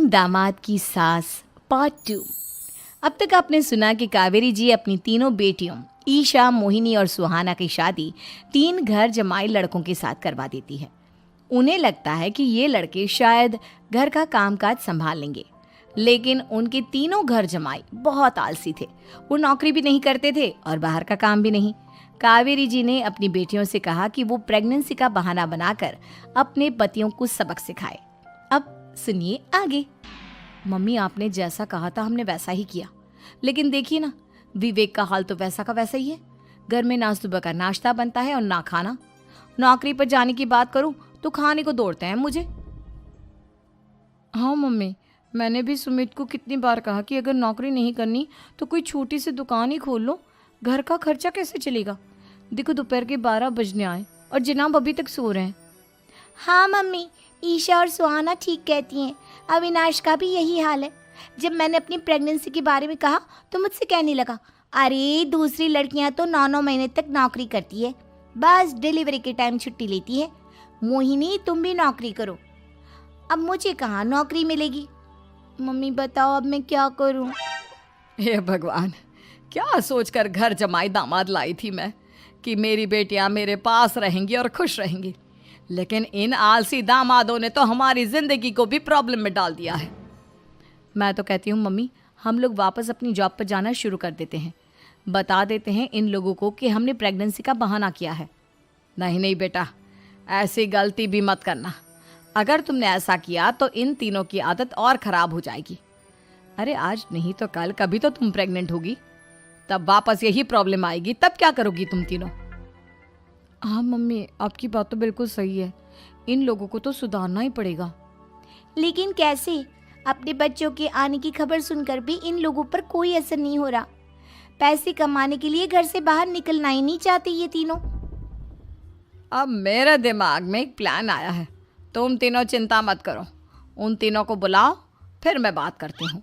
दामाद की सास पार्ट 2। अब तक आपने सुना कि कावेरी जी अपनी तीनों बेटियों ईशा, मोहिनी और सुहाना की शादी 3 घर जमाई लड़कों के साथ करवा देती है। उन्हें लगता है कि ये लड़के शायद घर का कामकाज संभाल लेंगे, लेकिन उनके तीनों घर जमाई बहुत आलसी थे। वो नौकरी भी नहीं करते थे और बाहर का काम भी नहीं। कावेरी जी ने अपनी बेटियों से कहा कि वो प्रेगनेंसी का बहाना बनाकर अपने पतियों को सबक सिखाए। अब सुनिए आगे। मम्मी, आपने जैसा कहा था हमने वैसा ही किया, लेकिन देखिए ना, विवेक का हाल तो वैसा का वैसा ही है। घर में ना सुबह का नाश्ता बनता है और ना खाना। नौकरी पर जाने की बात करूं तो खाने को दौड़ते हैं मुझे। हाँ मम्मी, मैंने भी सुमित को कितनी बार कहा कि अगर नौकरी नहीं करनी तो कोई छोटी सी दुकान ही खोल लो। घर का खर्चा कैसे चलेगा? देखो दोपहर के 12 बजने आए और जनाब अभी तक सो रहे हैं। हाँ मम्मी, ईशा और सुहाना ठीक कहती हैं। अविनाश का भी यही हाल है। जब मैंने अपनी प्रेगनेंसी के बारे में कहा तो मुझसे कहने लगा, अरे दूसरी लड़कियां तो 9-9 महीने तक नौकरी करती है, बस डिलीवरी के टाइम छुट्टी लेती है। मोहिनी, तुम भी नौकरी करो। अब मुझे कहाँ नौकरी मिलेगी? मम्मी बताओ, अब मैं क्या करूँ? हे भगवान, क्या सोचकर घर जमाई दामाद लाई थी मैं कि मेरी बेटियां मेरे पास रहेंगी और खुश रहेंगी, लेकिन इन आलसी दामादों ने तो हमारी जिंदगी को भी प्रॉब्लम में डाल दिया है। मैं तो कहती हूँ मम्मी, हम लोग वापस अपनी जॉब पर जाना शुरू कर देते हैं। बता देते हैं इन लोगों को कि हमने प्रेगनेंसी का बहाना किया है। नहीं नहीं बेटा, ऐसी गलती भी मत करना। अगर तुमने ऐसा किया तो इन तीनों की आदत और ख़राब हो जाएगी। अरे आज नहीं तो कल कभी तो तुम प्रेग्नेंट होगी, तब वापस यही प्रॉब्लम आएगी। तब क्या करोगी तुम तीनों? हाँ मम्मी, आपकी बात तो बिल्कुल सही है। इन लोगों को तो सुधारना ही पड़ेगा। लेकिन कैसे? अपने बच्चों के आने की खबर सुनकर भी इन लोगों पर कोई असर नहीं हो रहा। पैसे कमाने के लिए घर से बाहर निकलना ही नहीं चाहते ये तीनों। अब मेरे दिमाग में एक प्लान आया है। तुम तीनों चिंता मत करो, उन तीनों को बुलाओ, फिर मैं बात करती हूँ।